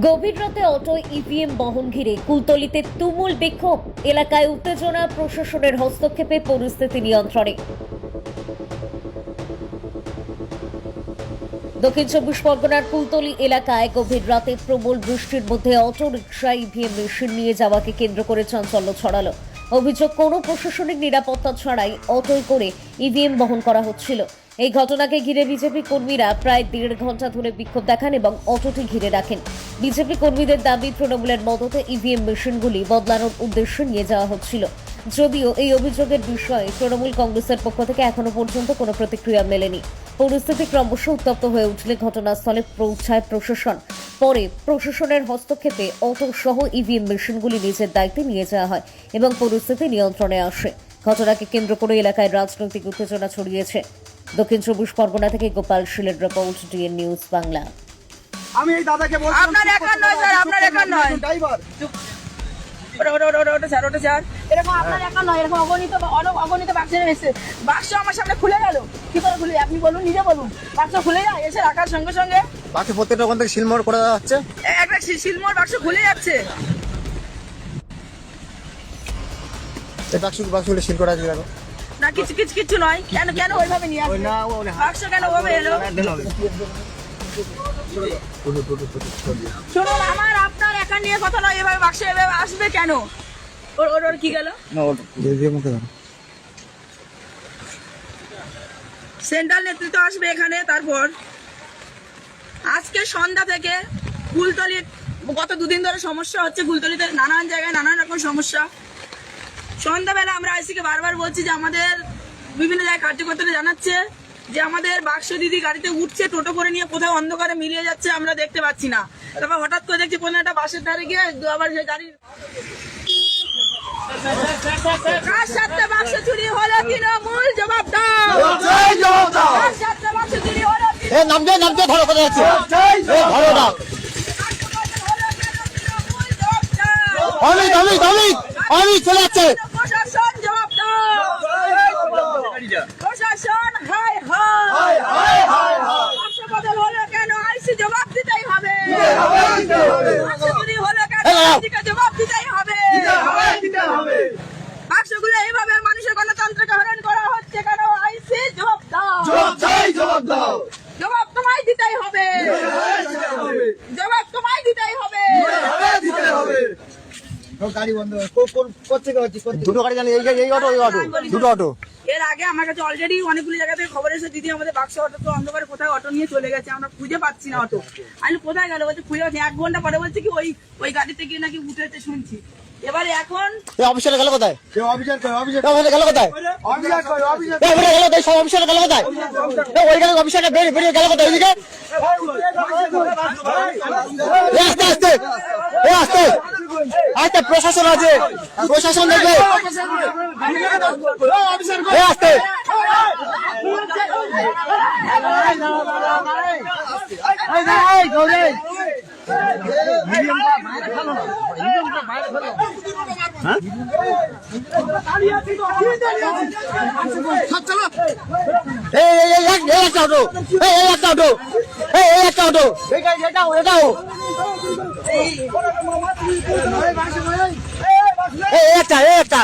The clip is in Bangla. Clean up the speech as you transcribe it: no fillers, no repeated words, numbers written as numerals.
গভীর রাতে অটো ইভিএম বহন ঘিরে কুলতলিতে তুমুল বিক্ষোভ। এলাকায় উত্তেজনা, প্রশাসনের হস্তক্ষেপে পরিস্থিতি নিয়ন্ত্রণে। দক্ষিণ চব্বিশ পরগনার কুলতলি এলাকায় গভীর রাতে প্রবল বৃষ্টির মধ্যে অটো রিকশা ইভিএম মেশিন নিয়ে যাওয়াকে কেন্দ্র করে চাঞ্চল্য ছড়ালো। অভিযোগ, কোনো প্রশাসনিক নিরাপত্তা ছাড়াই অটোয় করে ইভিএম বহন করা হচ্ছিল। এই ঘটনাকে ঘিরে বিজেপি কর্মীরা প্রায় 1.5 ঘন্টা ধরে বিক্ষোভ দেখান এবং অটোটি ঘিরে রাখেন। বিজেপি কর্মীদের দাবি, তৃণমূলের মদতে ইভিএম মেশিনগুলি বদলানোর উদ্দেশ্যে নিয়ে যাওয়া হচ্ছিল। যদিও এই অভিযোগের বিষয়ে তৃণমূল কংগ্রেসের পক্ষ থেকে এখনো পর্যন্ত কোনো প্রতিক্রিয়া মেলেনি। পরিস্থিতি ক্রমশ উত্তপ্ত হয়ে উঠলে ঘটনাস্থলে পৌঁছায় প্রশাসন। পরে প্রশাসনের হস্তক্ষেপে অটো সহ ইভিএম মেশিনগুলি নিজের দায়িত্বে নিয়ে যাওয়া হয় এবং পরিস্থিতি নিয়ন্ত্রণে আসে। ঘটনাকে কেন্দ্র করে এলাকায় রাজনৈতিক উত্তেজনা ছড়িয়েছে। দক্ষিণ চব্বিশ পরগনা থেকে গোপাল শীলের রিপোর্ট, ডিএন নিউজ বাংলা। আমি এই দাদাকে বলছি আপনার একা নয় স্যার, আপনার একা নয়। ড্রাইভার ওটা স্যার এরকম আপনার একা নয়, এরকম অগণিত বাক্স এসেছে। বাক্স আমার সামনে খুলে গেল, কি করে খুলে আপনি বলুন, নিজে বলুন। বাক্স খুলে যায়, এসে রাখার সঙ্গে সঙ্গে বাকি প্রত্যেকটা ওখান থেকে সিলমোড় করে দেওয়া হচ্ছে। একটা সিলমোড় বাক্স খুলে যাচ্ছে। এই বাক্সগুলো সিল করা আছে দেখো। না কিছু নয়। কেন ওইভাবে নিয়ে আসবে? বাক্স কেন ওভাবে এলো? শুনুন, আপনার একা নিয়ে কথা নয়, এভাবে বাক্স এভাবে আসবে কেন? ওর কি গেল? সেন্ট্রাল নেতৃত্ব আসবে এখানে। তারপর আজকে সন্ধ্যা থেকে কুলতলির গত 2 দিন ধরে সমস্যা হচ্ছে। কুলতলিতে নানান জায়গায় নানান রকম সমস্যা। সন্ধ্যাবেলা আমরা আইসিকে বারবার বলছি যে আমাদের বিভিন্ন জায়গায় কার্যকর্তারা জানাচ্ছে যে আমাদের বাক্স দিদি গাড়িতে উঠছে, টোটো করে নিয়ে কোথাও অন্ধকারে মিলিয়ে যাচ্ছে, আমরা দেখতে পাচ্ছি না। তারপর হঠাৎ করে দেখছি কোনো একটা বাসের ধারে গিয়ে আবার যে গাড়ির কার সাথে বাক্স চুরি হলো, তৃণমূল জবাব দাও। কার সাথে বাক্স চুরি হলো? নামতে ধরো কোথায় যাচ্ছে, ধরো না। আমি চলে যাচ্ছে। প্রশাসন জবাব দাও। প্রশাসন হায় বাক্স বদল হলো কেন? আইসি জবাব দিতেই হবে। বাক্স চুরি হলো কেন? আইসিকে জবাব দিতেই হবে। বাক্সগুলো এইভাবে মানুষের গণতন্ত্রকে হরণ করা হচ্ছে কেন? আইসি জবাব দাও। জবাব তোমায় দিতেই হবে। জবাব তোমায় দিতেই হবে। গাড়ি বন্ধ দুটো গাড়ি জানি, এই অটো ওই অটো, দুটো অটো। এর আগে আমার কাছে অলরেডি অনেকগুলো জায়গা থেকে খবর এসে দিদি আমাদের বাক্স অটো তো অন্ধকারে কোথায় অটো নিয়ে চলে গেছে, আমরা খুঁজে পাচ্ছি না অটো। আমি কোথায় গেল বলছে খুঁজে পাচ্ছি। 1 ঘন্টা পরে বলছে কি ওই গাড়িতে গিয়ে নাকি উঠেছে শুনছি। এবারে এখন অফিসারে গেল কোথায়? গেল কোথায়? অফিসারে গেল কোথায়? ওই গাড়ি অফিসারটা বেরিয়ে গেল কোথায়? ওইদিকে আস্তে আস্তে প্রশাসন আছে, প্রশাসন দেখবে। আস্তে একটা